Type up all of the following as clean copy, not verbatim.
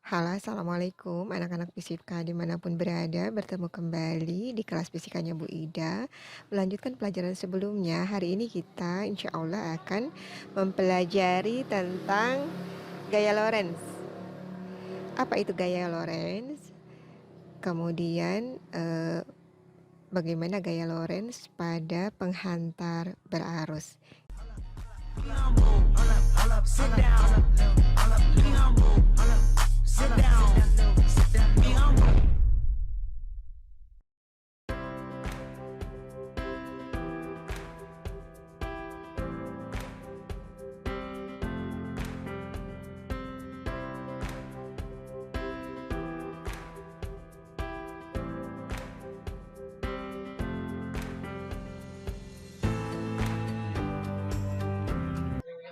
Halo, Assalamualaikum anak-anak fisika dimanapun berada, bertemu kembali di kelas fisikanya Bu Ida. Melanjutkan pelajaran sebelumnya, hari ini kita insya Allah akan mempelajari tentang gaya Lorentz. Apa itu gaya Lorentz? Kemudian bagaimana gaya Lorentz pada penghantar berarus.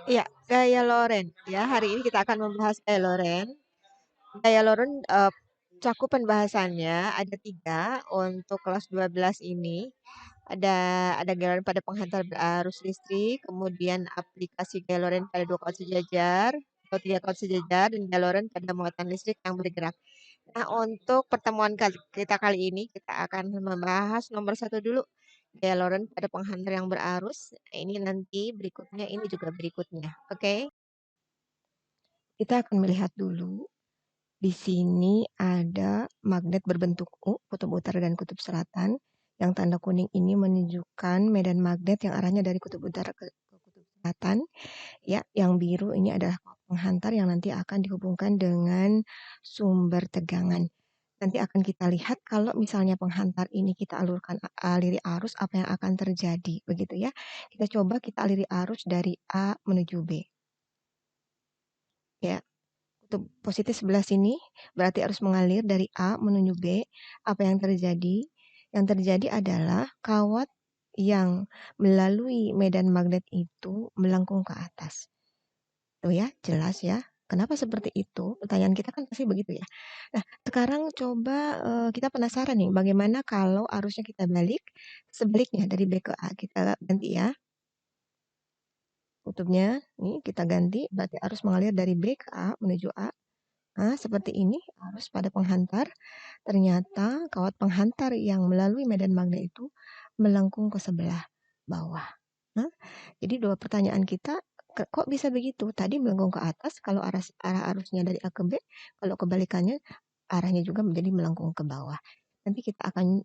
Iya, gaya Lorentz. Ya, hari ini kita akan membahas gaya Lorentz. Gaya Lorentz cakupan bahasannya ada 3 untuk kelas 12 ini. Ada gaya Lorentz pada penghantar arus listrik, kemudian aplikasi gaya Lorentz pada 2 kaut sejajar atau 3 kaut sejajar, dan gaya Lorentz pada muatan listrik yang bergerak. Nah, untuk pertemuan kita kali ini, kita akan membahas nomor 1 dulu, gaya Lorentz pada penghantar yang berarus. Ini nanti berikutnya, ini juga berikutnya. Oke? Kita akan melihat dulu. Di sini ada magnet berbentuk U, kutub utara dan kutub selatan. Yang tanda kuning ini menunjukkan medan magnet yang arahnya dari kutub utara ke kutub selatan. Ya, yang biru ini adalah penghantar yang nanti akan dihubungkan dengan sumber tegangan. Nanti akan kita lihat kalau misalnya penghantar ini kita aliri arus, apa yang akan terjadi, begitu ya. Kita coba kita aliri arus dari A menuju B. Ya, kutub positif sebelah sini berarti harus mengalir dari A menuju B. Apa yang terjadi? Yang terjadi adalah kawat yang melalui medan magnet itu melengkung ke atas. Tuh ya, jelas ya. Kenapa seperti itu? Pertanyaan kita kan pasti begitu ya. Nah, sekarang coba kita penasaran nih, bagaimana kalau arusnya kita balik, sebaliknya dari B ke A. Kita ganti ya. Kutubnya, nih kita ganti, berarti arus mengalir dari B ke A menuju A. Nah, seperti ini arus pada penghantar. Ternyata kawat penghantar yang melalui medan magnet itu melengkung ke sebelah bawah. Nah, jadi dua pertanyaan kita, kok bisa begitu? Tadi melengkung ke atas kalau arah arusnya dari A ke B, kalau kebalikannya arahnya juga menjadi melengkung ke bawah. Nanti kita akan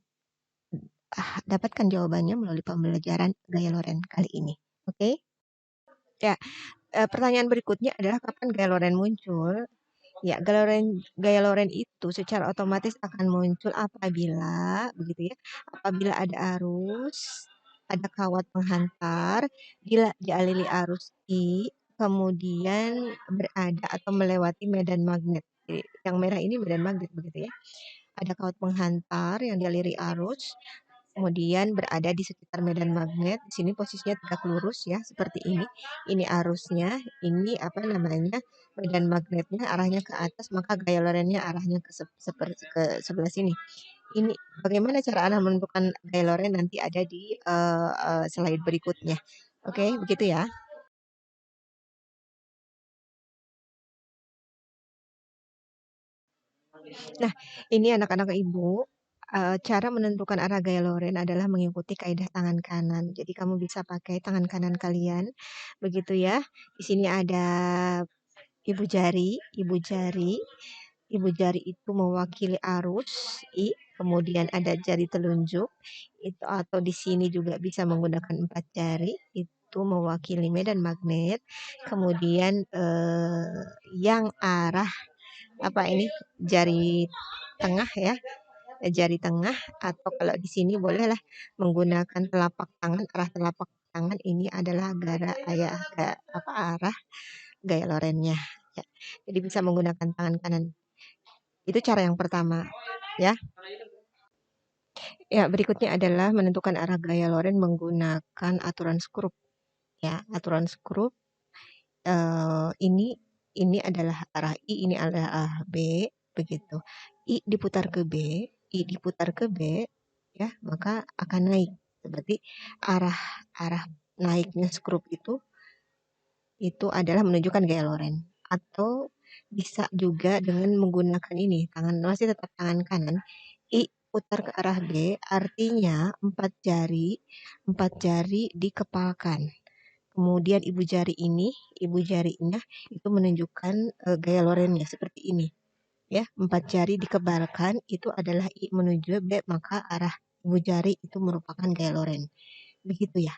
dapatkan jawabannya melalui pembelajaran gaya Lorentz kali ini. Oke? Ya, pertanyaan berikutnya adalah kapan gaya Lorentz muncul? Ya, gaya Lorentz itu secara otomatis akan muncul apabila, begitu ya, apabila ada arus, ada kawat penghantar, dialiri arus I, kemudian berada atau melewati medan magnet. Jadi, yang merah ini medan magnet, begitu ya. Ada kawat penghantar yang dialiri arus, kemudian berada di sekitar medan magnet. Di sini posisinya tegak lurus ya, seperti ini. Ini arusnya, ini apa namanya, medan magnetnya arahnya ke atas, maka gaya Lorentz-nya arahnya ke sebelah sini. Ini bagaimana cara Anda menentukan gaya Lorentz nanti ada di slide berikutnya. Oke, begitu ya. Nah, ini anak-anak Ibu, cara menentukan arah gaya Lorentz adalah mengikuti kaidah tangan kanan. Jadi kamu bisa pakai tangan kanan kalian, begitu ya. Di sini ada ibu jari, ibu jari. Ibu jari itu mewakili arus I, kemudian ada jari telunjuk itu, atau di sini juga bisa menggunakan 4 jari itu mewakili medan magnet. Kemudian yang arah apa ini, jari tengah ya, jari tengah, atau kalau di sini bolehlah menggunakan telapak tangan. Arah telapak tangan ini adalah arah gaya Lorentz-nya ya. Jadi bisa menggunakan tangan kanan. Itu cara yang pertama ya. Ya, berikutnya adalah menentukan arah gaya Lorentz menggunakan aturan skrup ya. Aturan skrup ini adalah arah I, ini adalah arah B, begitu. I diputar ke B, I diputar ke B, ya, maka akan naik. Berarti arah naiknya skrup itu adalah menunjukkan gaya Lorentz. Atau Bisa juga dengan menggunakan ini, tangan masih tetap tangan kanan, I putar ke arah B, artinya empat jari dikepalkan. Kemudian ibu jarinya itu menunjukkan gaya lorennya seperti ini. Ya, empat jari dikebalkan itu adalah I menuju B, maka arah ibu jari itu merupakan gaya loren. Begitu ya.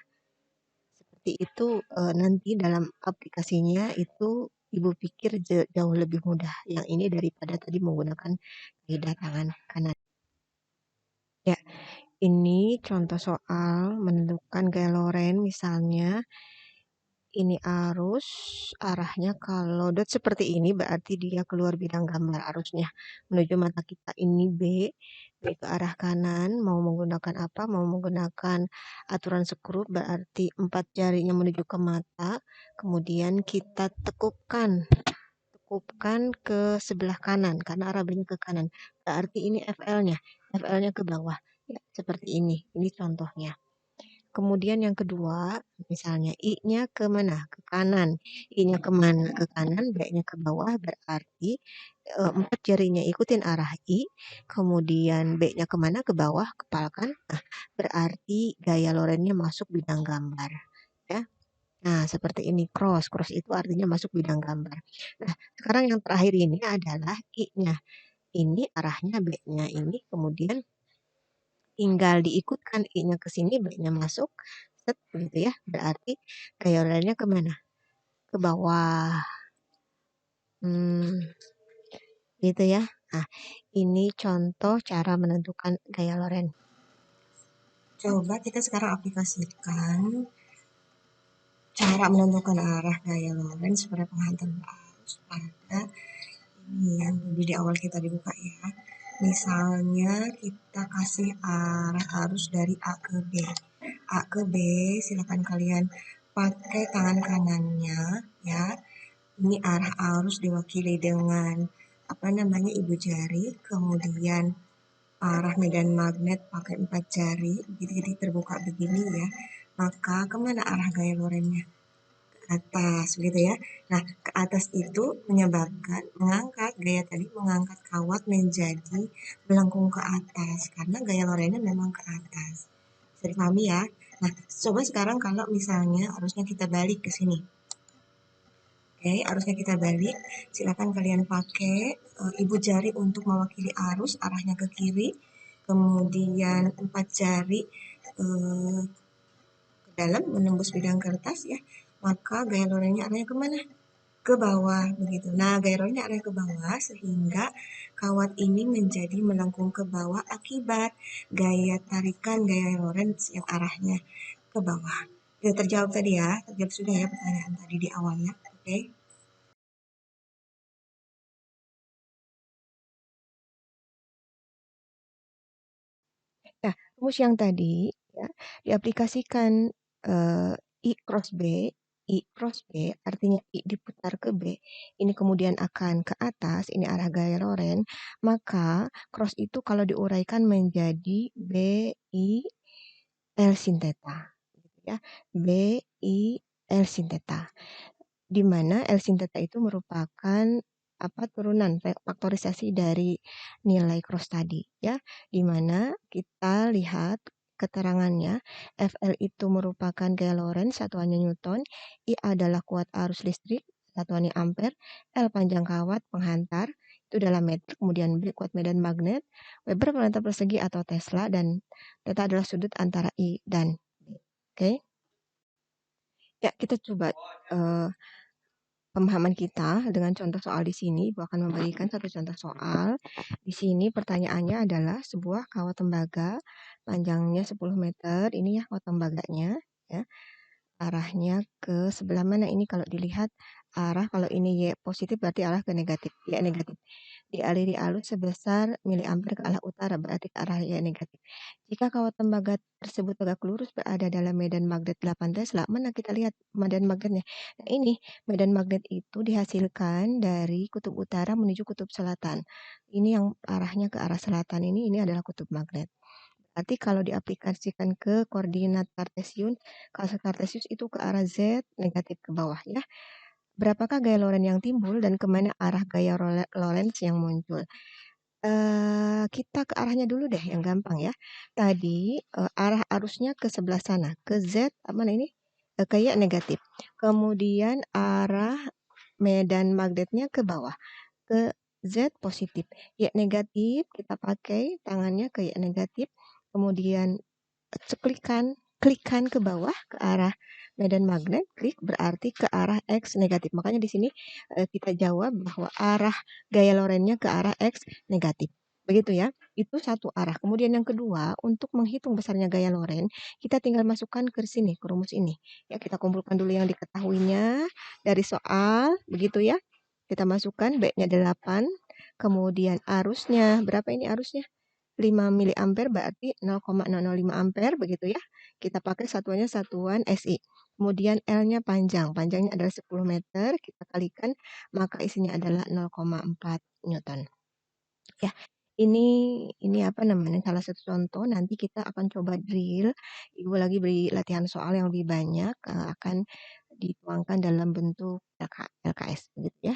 Seperti itu nanti dalam aplikasinya itu Ibu pikir jauh lebih mudah yang ini daripada tadi menggunakan lidah tangan kanan. Ya, ini contoh soal menentukan gaya loren misalnya ini arus, arahnya kalau dot seperti ini berarti dia keluar bidang gambar arusnya menuju mata kita ini B ke arah kanan, mau menggunakan apa? Mau menggunakan aturan skrup berarti empat jarinya menuju ke mata, kemudian kita tekupkan ke sebelah kanan karena arah B-nya ke kanan. Berarti ini FL-nya ke bawah. Ya, seperti ini. Ini contohnya. Kemudian yang kedua, misalnya I-nya ke mana? Ke kanan. I-nya ke mana? Ke kanan, B-nya ke bawah, berarti empat jarinya ikutin arah I, kemudian B-nya kemana? Ke bawah, kepalkan. Nah, berarti gaya lorennya masuk bidang gambar. Ya. Nah, seperti ini cross. Cross itu artinya masuk bidang gambar. Nah, sekarang yang terakhir ini adalah I-nya. Ini arahnya B-nya ini, kemudian tinggal diikutkan I-nya ke sini, B-nya masuk, set, begitu ya. Berarti gaya lorennya kemana? Ke bawah. Gitu ya. Nah, ini contoh cara menentukan gaya loren. Coba kita sekarang aplikasikan cara menentukan arah gaya loren sebagai penghantar arus pada ini yang di awal kita dibuka ya. Misalnya kita kasih arah arus dari A ke B. A ke B, silakan kalian pakai tangan kanannya ya. Ini arah arus diwakili dengan ibu jari, kemudian arah medan magnet pakai 4 jari, jadi terbuka begini ya. Maka kemana arah gaya lorennya? Ke atas, begitu ya. Nah, ke atas itu menyebabkan mengangkat kawat menjadi melengkung ke atas karena gaya lorennya memang ke atas. Bisa dipahami ya? Nah, coba sekarang kalau misalnya arusnya kita balik ke sini. Oke, arusnya kita balik. Silakan kalian pakai ibu jari untuk mewakili arus, arahnya ke kiri. Kemudian 4 jari ke dalam menembus bidang kertas ya. Maka gaya lorennya arahnya kemana? Ke bawah begitu. Nah, gaya lorennya arahnya ke bawah sehingga kawat ini menjadi melengkung ke bawah akibat gaya tarikan gaya loren yang arahnya ke bawah. Itu terjawab tadi ya, terjawab sudah ya pertanyaan tadi di awalnya. Oke. Nah, rumus yang tadi ya diaplikasikan I cross B, I cross B artinya I diputar ke B, ini kemudian akan ke atas, ini arah gaya loren, maka cross itu kalau diuraikan menjadi B I L sin theta, gitu ya. B I L sin theta, di mana L sin theta itu merupakan turunan faktorisasi dari nilai cross tadi ya, di mana kita lihat keterangannya FL itu merupakan gaya loren, satuannya Newton, I adalah kuat arus listrik, satuannya ampere, L panjang kawat penghantar itu dalam meter, kemudian B kuat medan magnet, Weber per meter persegi atau Tesla, dan theta adalah sudut antara I dan B. Oke. Ya, kita coba pemahaman kita dengan contoh soal di sini. Ibu akan memberikan satu contoh soal. Di sini pertanyaannya adalah sebuah kawat tembaga panjangnya 10 meter. Ini ya kawat tembaganya ya. Arahnya ke sebelah mana ini? Kalau dilihat arah, kalau ini Y positif berarti arah ke negatif, Y negatif. Dialiri arus sebesar miliampere ke arah utara berarti ke arah Y negatif. Jika kawat tembaga tersebut tegak lurus berada dalam medan magnet 8 Tesla, mana kita lihat medan magnetnya? Nah, ini medan magnet itu dihasilkan dari kutub utara menuju kutub selatan. Ini yang arahnya ke arah selatan, ini adalah kutub magnet. Berarti kalau diaplikasikan ke koordinat kartesius, kalau kartesius itu ke arah Z negatif ke bawah ya. Berapakah gaya Lorentz yang timbul dan kemana arah gaya Lorentz yang muncul? Kita ke arahnya dulu deh yang gampang ya. Tadi, arah arusnya ke sebelah sana, ke Z mana ini? Ke Y negatif. Kemudian arah medan magnetnya ke bawah, ke Z positif. Y negatif kita pakai tangannya ke Y negatif, kemudian klikkan ke bawah ke arah medan magnet, klik berarti ke arah X negatif. Makanya di sini kita jawab bahwa arah gaya Lorentz-nya ke arah X negatif. Begitu ya. Itu satu arah. Kemudian yang kedua, untuk menghitung besarnya gaya Lorentz, kita tinggal masukkan ke sini, ke rumus ini. Ya, kita kumpulkan dulu yang diketahuinya dari soal, begitu ya. Kita masukkan B-nya 8, kemudian arusnya, berapa ini arusnya? 5 miliampere berarti 0,005 ampere begitu ya. Kita pakai satuannya satuan SI. Kemudian L-nya panjang. Panjangnya adalah 10 meter. Kita kalikan maka isinya adalah 0,4 Newton. Ya. Ini apa namanya? Salah satu contoh nanti kita akan coba drill. Ibu lagi beri latihan soal yang lebih banyak akan dituangkan dalam bentuk LKS begitu ya.